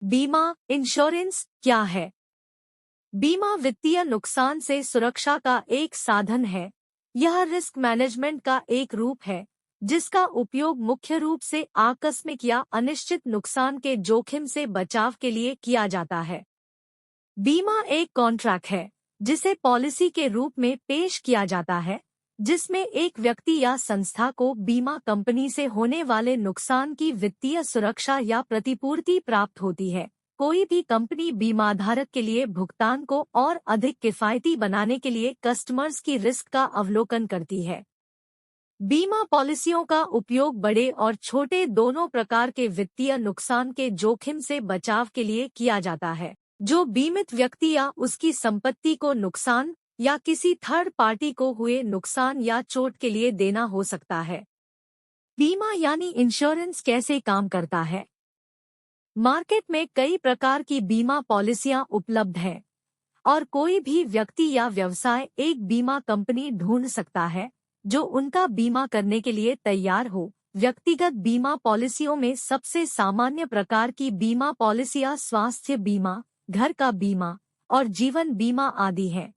बीमा इंश्योरेंस क्या है? बीमा वित्तीय नुकसान से सुरक्षा का एक साधन है। यह रिस्क मैनेजमेंट का एक रूप है जिसका उपयोग मुख्य रूप से आकस्मिक या अनिश्चित नुकसान के जोखिम से बचाव के लिए किया जाता है। बीमा एक कॉन्ट्रैक्ट है जिसे पॉलिसी के रूप में पेश किया जाता है, जिसमें एक व्यक्ति या संस्था को बीमा कंपनी से होने वाले नुकसान की वित्तीय सुरक्षा या प्रतिपूर्ति प्राप्त होती है। कोई भी कंपनी बीमाधारक के लिए भुगतान को और अधिक किफायती बनाने के लिए कस्टमर्स की रिस्क का अवलोकन करती है। बीमा पॉलिसियों का उपयोग बड़े और छोटे दोनों प्रकार के वित्तीय नुकसान के जोखिम से बचाव के लिए किया जाता है, जो बीमित व्यक्ति या उसकी संपत्ति को नुकसान या किसी थर्ड पार्टी को हुए नुकसान या चोट के लिए देना हो सकता है। बीमा यानी इंश्योरेंस कैसे काम करता है? मार्केट में कई प्रकार की बीमा पॉलिसियां उपलब्ध हैं और कोई भी व्यक्ति या व्यवसाय एक बीमा कंपनी ढूंढ सकता है जो उनका बीमा करने के लिए तैयार हो। व्यक्तिगत बीमा पॉलिसियों में सबसे सामान्य प्रकार की बीमा पॉलिसियां स्वास्थ्य बीमा, घर का बीमा और जीवन बीमा आदि हैं।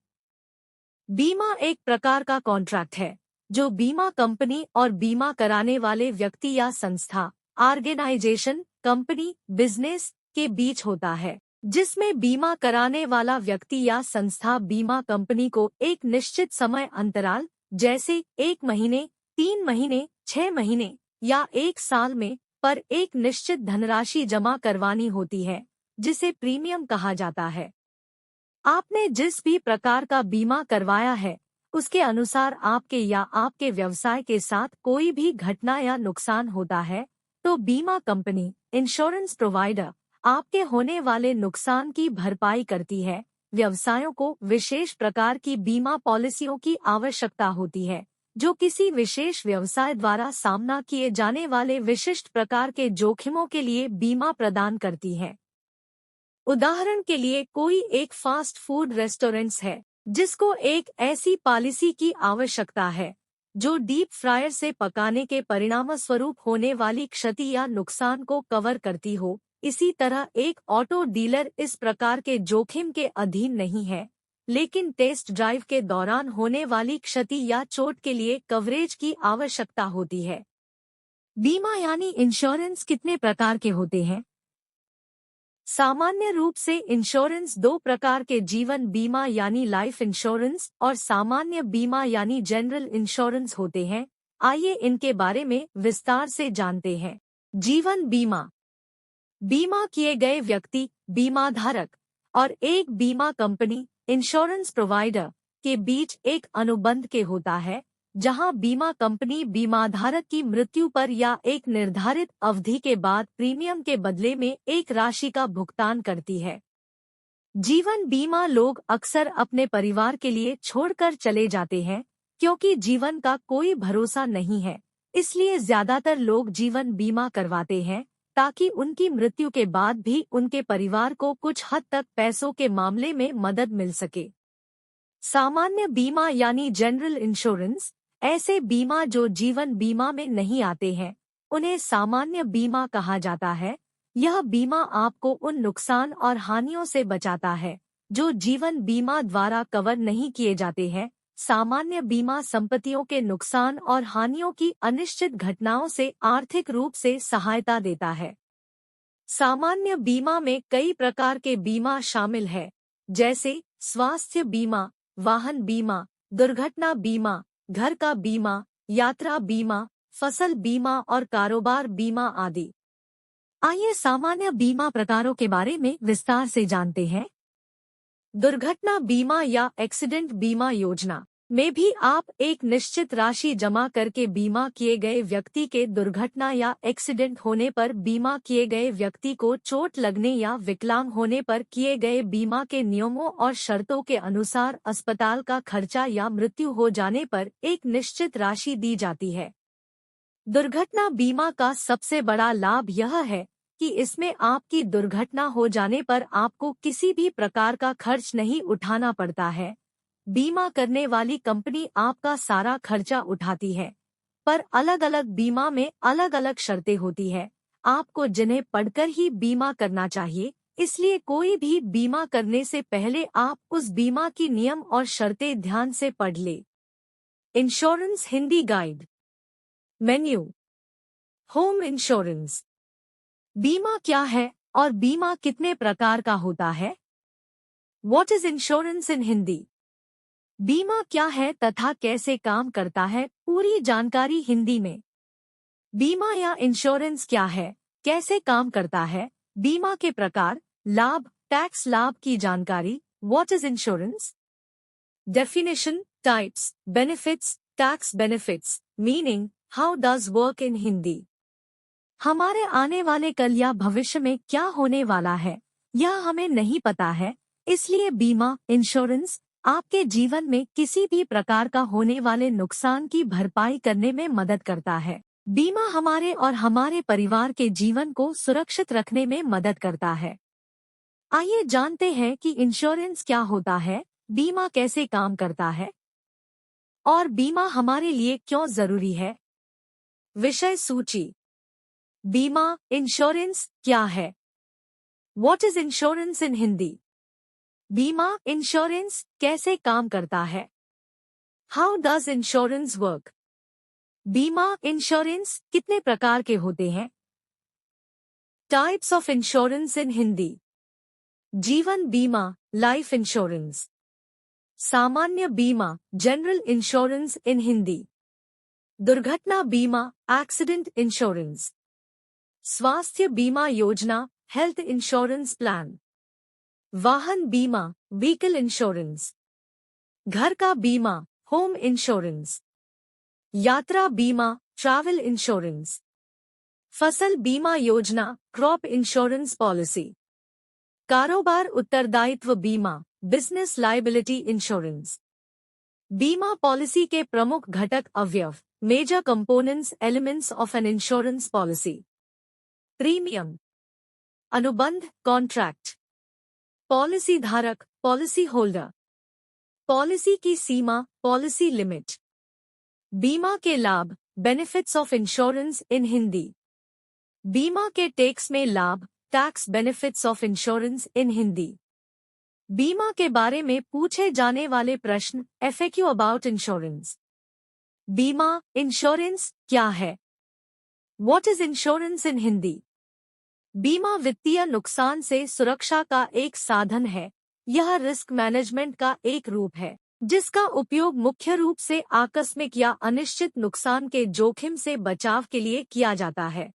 बीमा एक प्रकार का कॉन्ट्रैक्ट है जो बीमा कंपनी और बीमा कराने वाले व्यक्ति या संस्था, ऑर्गेनाइजेशन, कंपनी, बिजनेस के बीच होता है, जिसमें बीमा कराने वाला व्यक्ति या संस्था बीमा कंपनी को एक निश्चित समय अंतराल जैसे 1 महीने, 3 महीने, 6 महीने या 1 साल में पर एक निश्चित धनराशि जमा करवानी होती है, जिसे प्रीमियम कहा जाता है। आपने जिस भी प्रकार का बीमा करवाया है उसके अनुसार आपके या आपके व्यवसाय के साथ कोई भी घटना या नुकसान होता है तो बीमा कंपनी, इंश्योरेंस प्रोवाइडर आपके होने वाले नुकसान की भरपाई करती है। व्यवसायों को विशेष प्रकार की बीमा पॉलिसियों की आवश्यकता होती है जो किसी विशेष व्यवसाय द्वारा सामना किए जाने वाले विशिष्ट प्रकार के जोखिमों के लिए बीमा प्रदान करती है। उदाहरण के लिए कोई एक फास्ट फूड रेस्टोरेंट्स है जिसको एक ऐसी पॉलिसी की आवश्यकता है जो डीप फ्रायर से पकाने के परिणामस्वरूप होने वाली क्षति या नुकसान को कवर करती हो। इसी तरह एक ऑटो डीलर इस प्रकार के जोखिम के अधीन नहीं है, लेकिन टेस्ट ड्राइव के दौरान होने वाली क्षति या चोट के लिए कवरेज की आवश्यकता होती है। बीमा यानी इंश्योरेंस कितने प्रकार के होते हैं? सामान्य रूप से इंश्योरेंस 2 प्रकार के जीवन बीमा यानी लाइफ इंश्योरेंस और सामान्य बीमा यानी जनरल इंश्योरेंस होते हैं। आइए इनके बारे में विस्तार से जानते हैं। जीवन बीमा, बीमा किए गए व्यक्ति, बीमाधारक और एक बीमा कंपनी, इंश्योरेंस प्रोवाइडर के बीच एक अनुबंध के होता है, जहां बीमा कंपनी बीमाधारक की मृत्यु पर या एक निर्धारित अवधि के बाद प्रीमियम के बदले में एक राशि का भुगतान करती है। जीवन बीमा लोग अक्सर अपने परिवार के लिए छोड़कर चले जाते हैं क्योंकि जीवन का कोई भरोसा नहीं है, इसलिए ज्यादातर लोग जीवन बीमा करवाते हैं ताकि उनकी मृत्यु के बाद भी उनके परिवार को कुछ हद तक पैसों के मामले में मदद मिल सके। सामान्य बीमा यानी जनरल इंश्योरेंस, ऐसे बीमा जो जीवन बीमा में नहीं आते हैं, उन्हें सामान्य बीमा कहा जाता है। यह बीमा आपको उन नुकसान और हानियों से बचाता है जो जीवन बीमा द्वारा कवर नहीं किए जाते हैं। सामान्य बीमा संपत्तियों के नुकसान और हानियों की अनिश्चित घटनाओं से आर्थिक रूप से सहायता देता है। सामान्य बीमा में कई प्रकार के बीमा शामिल है, जैसे स्वास्थ्य बीमा, वाहन बीमा, दुर्घटना बीमा, घर का बीमा, यात्रा बीमा, फसल बीमा और कारोबार बीमा आदि। आइए सामान्य बीमा प्रकारों के बारे में विस्तार से जानते हैं। दुर्घटना बीमा या एक्सीडेंट बीमा योजना में भी आप एक निश्चित राशि जमा करके बीमा किए गए व्यक्ति के दुर्घटना या एक्सीडेंट होने पर बीमा किए गए व्यक्ति को चोट लगने या विकलांग होने पर किए गए बीमा के नियमों और शर्तों के अनुसार अस्पताल का खर्चा या मृत्यु हो जाने पर एक निश्चित राशि दी जाती है। दुर्घटना बीमा का सबसे बड़ा लाभ यह है कि इसमें आपकी दुर्घटना हो जाने पर आपको किसी भी प्रकार का खर्च नहीं उठाना पड़ता है। बीमा करने वाली कंपनी आपका सारा खर्चा उठाती है, पर अलग अलग बीमा में अलग अलग शर्तें होती है। आपको जिन्हें पढ़कर ही बीमा करना चाहिए, इसलिए कोई भी बीमा करने से पहले आप उस बीमा की नियम और शर्तें ध्यान से पढ़ ले। Insurance Hindi guide. Menu. Home insurance. बीमा क्या है और बीमा कितने प्रकार का होता है? What is insurance in Hindi? बीमा क्या है तथा कैसे काम करता है, पूरी जानकारी हिंदी में। बीमा या इंश्योरेंस क्या है, कैसे काम करता है, बीमा के प्रकार, लाभ, टैक्स लाभ की जानकारी। What is insurance? Definition, types, benefits, tax benefits, meaning, how does work in Hindi. हमारे आने वाले कल या भविष्य में क्या होने वाला है यह हमें नहीं पता है, इसलिए बीमा, इंश्योरेंस आपके जीवन में किसी भी प्रकार का होने वाले नुकसान की भरपाई करने में मदद करता है। बीमा हमारे और हमारे परिवार के जीवन को सुरक्षित रखने में मदद करता है। आइए जानते हैं कि इंश्योरेंस क्या होता है, बीमा कैसे काम करता है और बीमा हमारे लिए क्यों जरूरी है। विषय सूची। बीमा, इंश्योरेंस क्या है? What is insurance in Hindi? बीमा, इंश्योरेंस कैसे काम करता है? How does insurance work? बीमा, इंश्योरेंस कितने प्रकार के होते हैं? Types of insurance in Hindi. जीवन बीमा, लाइफ इंश्योरेंस। सामान्य बीमा, जनरल इंश्योरेंस इन हिंदी। दुर्घटना बीमा, एक्सीडेंट इंश्योरेंस। स्वास्थ्य बीमा योजना, हेल्थ इंश्योरेंस प्लान। वाहन बीमा, व्हीकल इंश्योरेंस। घर का बीमा, होम इंश्योरेंस। यात्रा बीमा, ट्रैवल इंश्योरेंस। फसल बीमा योजना, क्रॉप इंश्योरेंस पॉलिसी। कारोबार उत्तरदायित्व बीमा, बिजनेस लायबिलिटी इंश्योरेंस। बीमा पॉलिसी के प्रमुख घटक अवयव, major components elements of an insurance policy. Premium, अनुबंध, कॉन्ट्रैक्ट। पॉलिसी धारक, पॉलिसी होल्डर। पॉलिसी की सीमा, पॉलिसी लिमिट। बीमा के लाभ, benefits of insurance in Hindi. बीमा के टैक्स में लाभ, tax benefits of insurance in Hindi. बीमा के बारे में पूछे जाने वाले प्रश्न, एफएक्यू अबाउट इंश्योरेंस। बीमा, इंश्योरेंस क्या है? What is insurance in Hindi? बीमा वित्तीय नुकसान से सुरक्षा का एक साधन है। यह रिस्क मैनेजमेंट का एक रूप है जिसका उपयोग मुख्य रूप से आकस्मिक या अनिश्चित नुकसान के जोखिम से बचाव के लिए किया जाता है।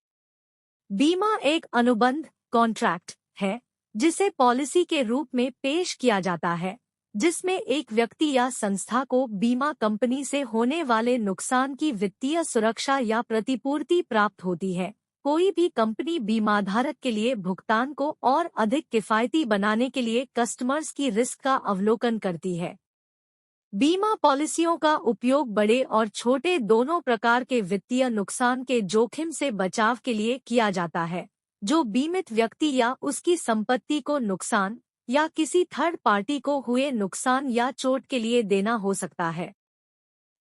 बीमा एक अनुबंध, कॉन्ट्रैक्ट है जिसे पॉलिसी के रूप में पेश किया जाता है, जिसमें एक व्यक्ति या संस्था को बीमा कंपनी से होने वाले नुकसान की वित्तीय सुरक्षा या प्रतिपूर्ति प्राप्त होती है। कोई भी कंपनी बीमाधारक के लिए भुगतान को और अधिक किफायती बनाने के लिए कस्टमर्स की रिस्क का अवलोकन करती है। बीमा पॉलिसियों का उपयोग बड़े और छोटे दोनों प्रकार के वित्तीय नुकसान के जोखिम से बचाव के लिए किया जाता है, जो बीमित व्यक्ति या उसकी संपत्ति को नुकसान या किसी थर्ड पार्टी को हुए नुकसान या चोट के लिए देना हो सकता है।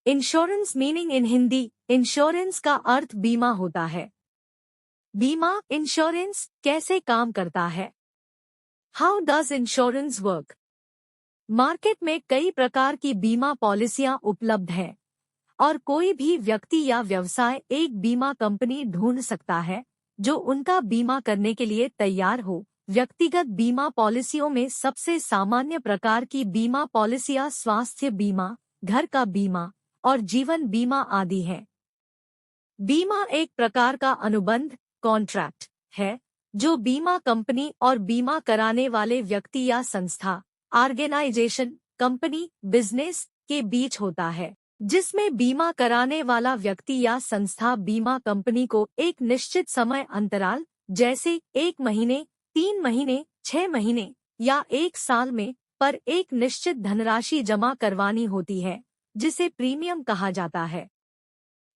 Insurance meaning in Hindi. Insurance का अर्थ बीमा होता है। बीमा, इंश्योरेंस कैसे काम करता है? How does insurance work? Market में कई प्रकार की बीमा पॉलिसियां उपलब्ध हैं और कोई भी व्यक्ति या व्यवसाय एक बीमा कंपनी ढूंढ सकता है जो उनका बीमा करने के लिए तैयार हो। व्यक्तिगत बीमा पॉलिसियों में सबसे सामान्य प्रकार की बीमा पॉलिसियां स्वास्थ्य बीमा, घर का बीमा और जीवन बीमा आदि हैं। बीमा एक प्रकार का अनुबंध, कॉन्ट्रैक्ट है जो बीमा कंपनी और बीमा कराने वाले व्यक्ति या संस्था, ऑर्गेनाइजेशन, कंपनी, बिजनेस के बीच होता है, जिसमें बीमा कराने वाला व्यक्ति या संस्था बीमा कंपनी को एक निश्चित समय अंतराल जैसे 1 महीने, 3 महीने, 6 महीने या 1 साल में पर एक निश्चित धनराशि जमा करवानी होती है, जिसे प्रीमियम कहा जाता है।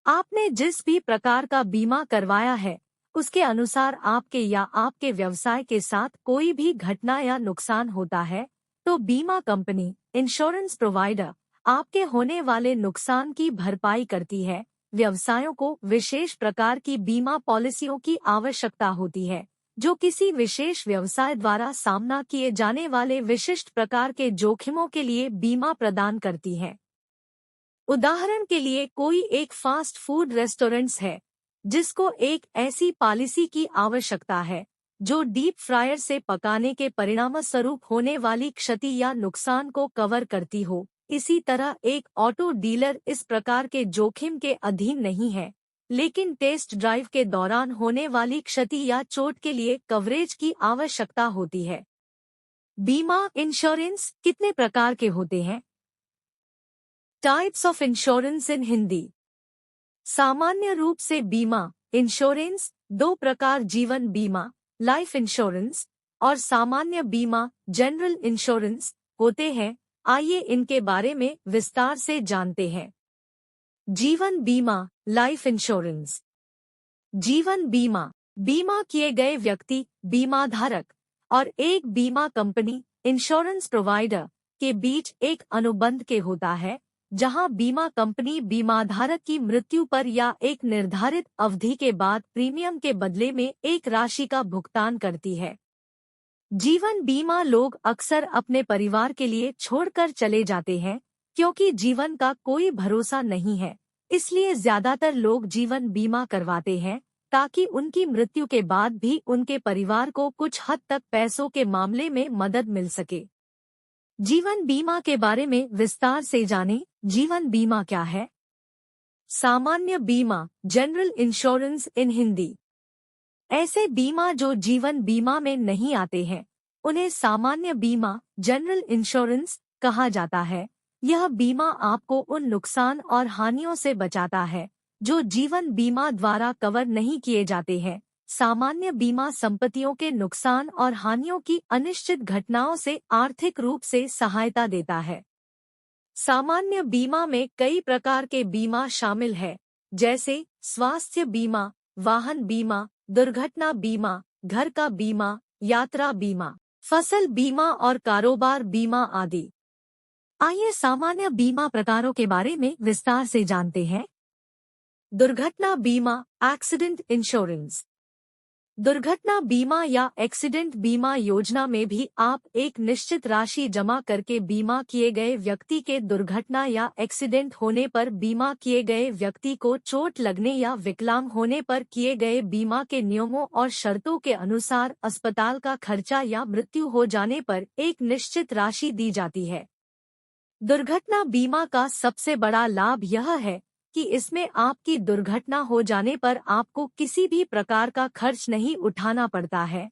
आपने जिस भी प्रकार का बीमा करवाया है उसके अनुसार आपके या आपके व्यवसाय के साथ कोई भी घटना या नुकसान होता है तो बीमा कंपनी, इंश्योरेंस प्रोवाइडर आपके होने वाले नुकसान की भरपाई करती है व्यवसायों को विशेष प्रकार की बीमा पॉलिसियों की आवश्यकता होती है, जो किसी विशेष व्यवसाय द्वारा सामना किए जाने वाले विशिष्ट प्रकार के जोखिमों के लिए बीमा प्रदान करती है। उदाहरण के लिए, कोई एक फास्ट फूड रेस्टोरेंट्स है जिसको एक ऐसी पॉलिसी की आवश्यकता है जो डीप फ्रायर से पकाने के परिणामस्वरूप होने वाली क्षति या नुकसान को कवर करती हो। इसी तरह एक ऑटो डीलर इस प्रकार के जोखिम के अधीन नहीं है, लेकिन टेस्ट ड्राइव के दौरान होने वाली क्षति या चोट के लिए कवरेज की आवश्यकता होती है। बीमा इंश्योरेंस कितने प्रकार के होते हैं? Types of insurance in Hindi. सामान्य रूप से बीमा इंश्योरेंस दो प्रकार, जीवन बीमा लाइफ इंश्योरेंस और सामान्य बीमा जनरल इंश्योरेंस होते हैं। आइए इनके बारे में विस्तार से जानते हैं। जीवन बीमा लाइफ इंश्योरेंस। जीवन बीमा, बीमा किए गए व्यक्ति, बीमा धारक और एक बीमा कंपनी इंश्योरेंस प्रोवाइडर के बीच एक अनुबंध के होता है, जहां बीमा कंपनी बीमाधारक की मृत्यु पर या एक निर्धारित अवधि के बाद प्रीमियम के बदले में एक राशि का भुगतान करती है। जीवन बीमा लोग अक्सर अपने परिवार के लिए छोड़कर चले जाते हैं, क्योंकि जीवन का कोई भरोसा नहीं है। इसलिए ज्यादातर लोग जीवन बीमा करवाते हैं ताकि उनकी मृत्यु के बाद भी उनके परिवार को कुछ हद तक पैसों के मामले में मदद मिल सके। जीवन बीमा के बारे में विस्तार से जानें। जीवन बीमा क्या है? सामान्य बीमा जनरल इंश्योरेंस इन हिंदी। ऐसे बीमा जो जीवन बीमा में नहीं आते हैं उन्हें सामान्य बीमा जनरल इंश्योरेंस कहा जाता है। यह बीमा आपको उन नुकसान और हानियों से बचाता है जो जीवन बीमा द्वारा कवर नहीं किए जाते हैं। सामान्य बीमा संपत्तियों के नुकसान और हानियों की अनिश्चित घटनाओं से आर्थिक रूप से सहायता देता है। सामान्य बीमा में कई प्रकार के बीमा शामिल है, जैसे स्वास्थ्य बीमा, वाहन बीमा, दुर्घटना बीमा, घर का बीमा, यात्रा बीमा, फसल बीमा और कारोबार बीमा आदि। आइए सामान्य बीमा प्रकारों के बारे में विस्तार से जानते हैं। दुर्घटना बीमा एक्सीडेंट इंश्योरेंस। दुर्घटना बीमा या एक्सीडेंट बीमा योजना में भी आप एक निश्चित राशि जमा करके बीमा किए गए व्यक्ति के दुर्घटना या एक्सीडेंट होने पर, बीमा किए गए व्यक्ति को चोट लगने या विकलांग होने पर किए गए बीमा के नियमों और शर्तों के अनुसार अस्पताल का खर्चा या मृत्यु हो जाने पर एक निश्चित राशि दी जाती है। दुर्घटना बीमा का सबसे बड़ा लाभ यह है कि इसमें आपकी दुर्घटना हो जाने पर आपको किसी भी प्रकार का खर्च नहीं उठाना पड़ता है।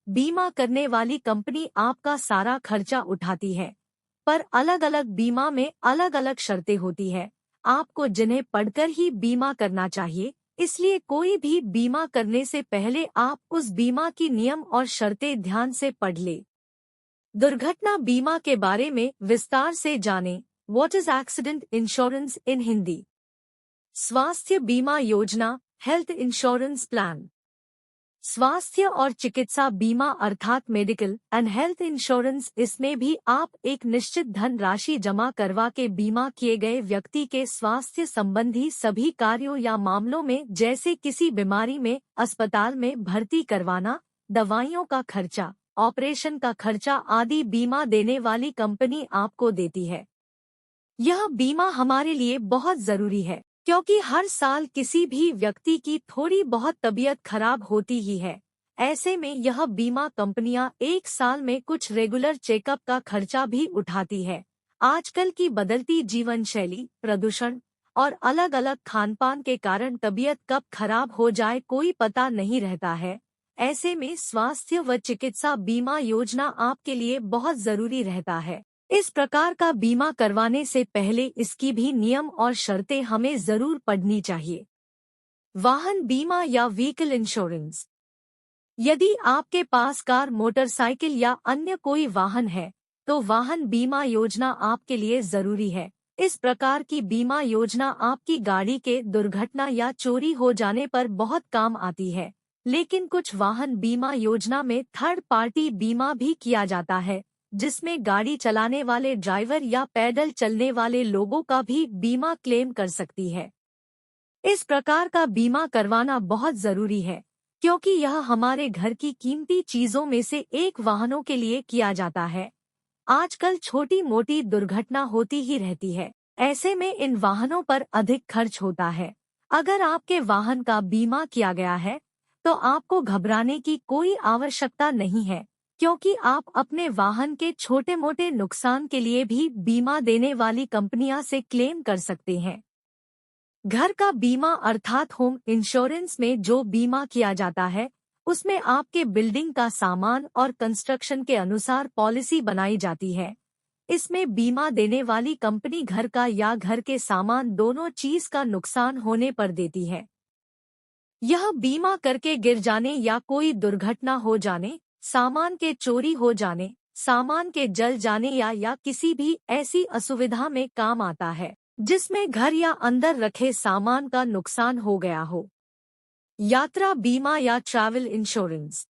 बीमा करने वाली कंपनी आपका सारा खर्चा उठाती है, पर अलग अलग बीमा में अलग अलग शर्तें होती है, आपको जिन्हें पढ़कर ही बीमा करना चाहिए। इसलिए कोई भी बीमा करने से पहले आप उस बीमा की नियम और शर्तें ध्यान से पढ़ ले। दुर्घटना बीमा के बारे में विस्तार से जानें। What is accident insurance in Hindi? स्वास्थ्य बीमा योजना हेल्थ इंश्योरेंस प्लान। स्वास्थ्य और चिकित्सा बीमा अर्थात मेडिकल एंड हेल्थ इंश्योरेंस, इसमें भी आप एक निश्चित धन राशि जमा करवा के बीमा किए गए व्यक्ति के स्वास्थ्य संबंधी सभी कार्यों या मामलों में, जैसे किसी बीमारी में अस्पताल में भर्ती करवाना, दवाइयों का खर्चा, ऑपरेशन का खर्चा आदि बीमा देने वाली कंपनी आपको देती है। यह बीमा हमारे लिए बहुत जरूरी है, क्योंकि हर साल किसी भी व्यक्ति की थोड़ी बहुत तबीयत खराब होती ही है। ऐसे में यह बीमा कंपनियां एक साल में कुछ रेगुलर चेकअप का खर्चा भी उठाती है। आजकल की बदलती जीवन शैली, प्रदूषण और अलग अलग खानपान के कारण तबीयत कब खराब हो जाए कोई पता नहीं रहता है। ऐसे में स्वास्थ्य व चिकित्सा बीमा योजना आपके लिए बहुत जरूरी रहता है। इस प्रकार का बीमा करवाने से पहले इसकी भी नियम और शर्तें हमें जरूर पढ़नी चाहिए। वाहन बीमा या व्हीकल इंश्योरेंस। यदि आपके पास कार, मोटरसाइकिल या अन्य कोई वाहन है तो वाहन बीमा योजना आपके लिए जरूरी है। इस प्रकार की बीमा योजना आपकी गाड़ी के दुर्घटना या चोरी हो जाने पर बहुत काम आती है। लेकिन कुछ वाहन बीमा योजना में थर्ड पार्टी बीमा भी किया जाता है, जिसमें गाड़ी चलाने वाले ड्राइवर या पैदल चलने वाले लोगों का भी बीमा क्लेम कर सकती है। इस प्रकार का बीमा करवाना बहुत जरूरी है, क्योंकि यह हमारे घर की कीमती चीजों में से एक वाहनों के लिए किया जाता है। आजकल छोटी मोटी दुर्घटना होती ही रहती है, ऐसे में इन वाहनों पर अधिक खर्च होता है। अगर आपके वाहन का बीमा किया गया है तो आपको घबराने की कोई आवश्यकता नहीं है, क्योंकि आप अपने वाहन के छोटे मोटे नुकसान के लिए भी बीमा देने वाली कंपनियां से क्लेम कर सकते हैं। घर का बीमा अर्थात होम इंश्योरेंस में जो बीमा किया जाता है उसमें आपके बिल्डिंग का सामान और कंस्ट्रक्शन के अनुसार पॉलिसी बनाई जाती है। इसमें बीमा देने वाली कंपनी घर का या घर के सामान दोनों चीज का नुकसान होने पर देती है। यह बीमा करके गिर जाने या कोई दुर्घटना हो जाने, सामान के चोरी हो जाने, सामान के जल जाने या किसी भी ऐसी असुविधा में काम आता है जिसमें घर या अंदर रखे सामान का नुकसान हो गया हो। यात्रा बीमा या ट्रैवल इंश्योरेंस।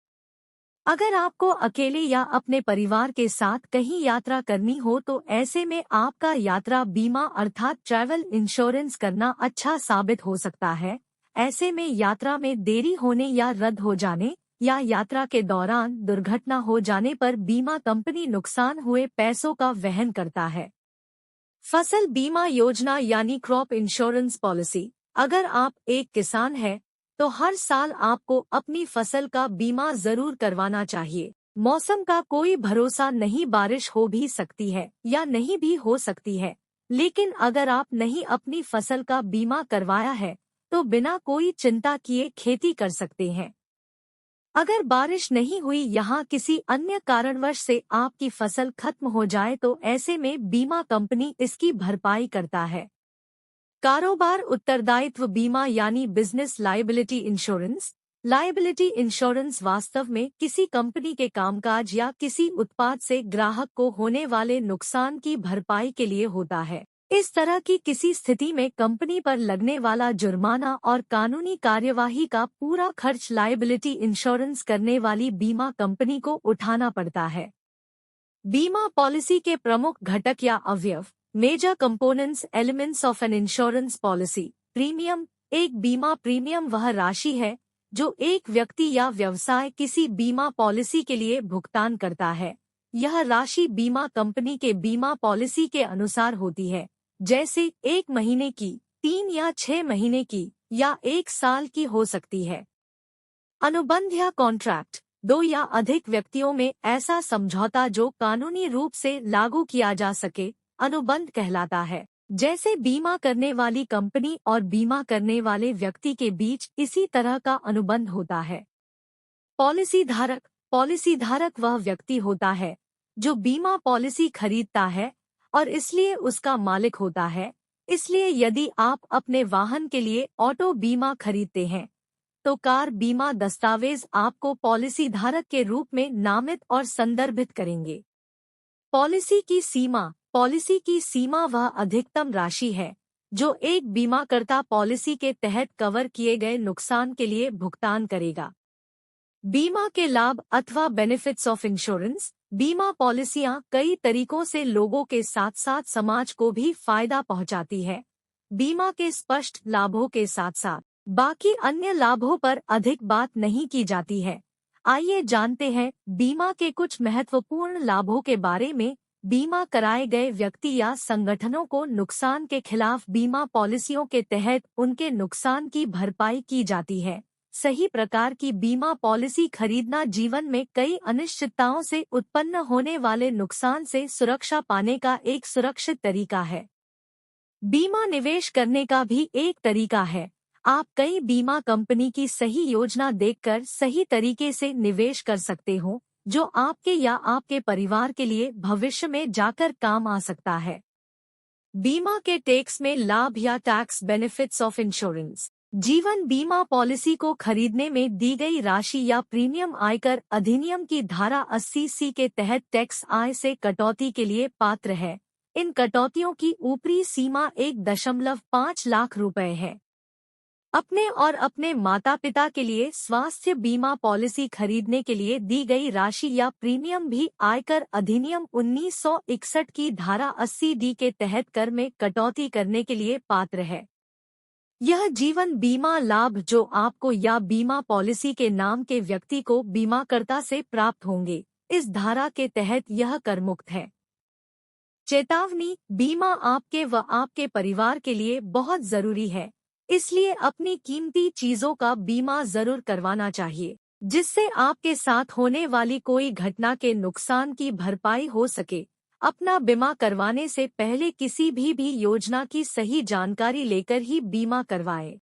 अगर आपको अकेले या अपने परिवार के साथ कहीं यात्रा करनी हो तो ऐसे में आपका यात्रा बीमा अर्थात ट्रैवल इंश्योरेंस करना अच्छा साबित हो सकता है। ऐसे में यात्रा में देरी होने या रद्द हो जाने या यात्रा के दौरान दुर्घटना हो जाने पर बीमा कंपनी नुकसान हुए पैसों का वहन करता है। फसल बीमा योजना यानी क्रॉप इंश्योरेंस पॉलिसी। अगर आप एक किसान हैं तो हर साल आपको अपनी फसल का बीमा जरूर करवाना चाहिए। मौसम का कोई भरोसा नहीं, बारिश हो भी सकती है या नहीं भी हो सकती है, लेकिन अगर आप नहीं अपनी फसल का बीमा करवाया है तो बिना कोई चिंता किए खेती कर सकते हैं। अगर बारिश नहीं हुई यहाँ किसी अन्य कारणवश से आपकी फसल खत्म हो जाए तो ऐसे में बीमा कंपनी इसकी भरपाई करता है। कारोबार उत्तरदायित्व बीमा यानी business liability insurance. Liability insurance वास्तव में किसी कंपनी के कामकाज या किसी उत्पाद से ग्राहक को होने वाले नुकसान की भरपाई के लिए होता है। इस तरह की किसी स्थिति में कंपनी पर लगने वाला जुर्माना और कानूनी कार्यवाही का पूरा खर्च लायबिलिटी इंश्योरेंस करने वाली बीमा कंपनी को उठाना पड़ता है। बीमा पॉलिसी के प्रमुख घटक या अवयव। Major components elements of an insurance policy. Premium. एक बीमा प्रीमियम वह राशि है जो एक व्यक्ति या व्यवसाय किसी बीमा पॉलिसी के लिए भुगतान करता है। यह राशि बीमा कंपनी के बीमा पॉलिसी के अनुसार होती है, जैसे 1 महीने की, 3 या 6 महीने की या 1 साल की हो सकती है। अनुबंध या कॉन्ट्रैक्ट। 2 या अधिक व्यक्तियों में ऐसा समझौता जो कानूनी रूप से लागू किया जा सके अनुबंध कहलाता है। जैसे बीमा करने वाली कंपनी और बीमा करने वाले व्यक्ति के बीच इसी तरह का अनुबंध होता है। पॉलिसी धारक। पॉलिसी धारक वह व्यक्ति होता है जो बीमा पॉलिसी खरीदता है और इसलिए उसका मालिक होता है। इसलिए यदि आप अपने वाहन के लिए ऑटो बीमा खरीदते हैं तो कार बीमा दस्तावेज आपको पॉलिसी धारक के रूप में नामित और संदर्भित करेंगे। पॉलिसी की सीमा। पॉलिसी की सीमा वह अधिकतम राशि है जो एक बीमाकर्ता पॉलिसी के तहत कवर किए गए नुकसान के लिए भुगतान करेगा। बीमा के लाभ अथवा बेनिफिट्स ऑफ इंश्योरेंस। बीमा पॉलिसियां कई तरीकों से लोगों के साथ साथ समाज को भी फायदा पहुंचाती है। बीमा के स्पष्ट लाभों के साथ साथ बाकी अन्य लाभों पर अधिक बात नहीं की जाती है। आइए जानते हैं बीमा के कुछ महत्वपूर्ण लाभों के बारे में। बीमा कराए गए व्यक्ति या संगठनों को नुकसान के खिलाफ बीमा पॉलिसियों के तहत उनके नुकसान की भरपाई की जाती है। सही प्रकार की बीमा पॉलिसी खरीदना जीवन में कई अनिश्चितताओं से उत्पन्न होने वाले नुकसान से सुरक्षा पाने का एक सुरक्षित तरीका है। बीमा निवेश करने का भी एक तरीका है। आप कई बीमा कंपनी की सही योजना देखकर सही तरीके से निवेश कर सकते हो, जो आपके या आपके परिवार के लिए भविष्य में जाकर काम आ सकता है। बीमा के टैक्स में लाभ या टैक्स बेनिफिट्स ऑफ इंश्योरेंस। जीवन बीमा पॉलिसी को खरीदने में दी गई राशि या प्रीमियम आयकर अधिनियम की धारा 80C के तहत टैक्स आय से कटौती के लिए पात्र है। इन कटौतियों की ऊपरी सीमा 1.5 लाख रुपए है। अपने और अपने माता पिता के लिए स्वास्थ्य बीमा पॉलिसी खरीदने के लिए दी गई राशि या प्रीमियम भी आयकर अधिनियम 1961 की धारा 80D के तहत कर में कटौती करने के लिए पात्र है। यह जीवन बीमा लाभ जो आपको या बीमा पॉलिसी के नाम के व्यक्ति को बीमाकर्ता से प्राप्त होंगे, इस धारा के तहत यह कर मुक्त है। चेतावनी, बीमा आपके व आपके परिवार के लिए बहुत जरूरी है, इसलिए अपनी कीमती चीजों का बीमा जरूर करवाना चाहिए, जिससे आपके साथ होने वाली कोई घटना के नुकसान की भरपाई हो सके। अपना बीमा करवाने से पहले किसी भी योजना की सही जानकारी लेकर ही बीमा करवाएं।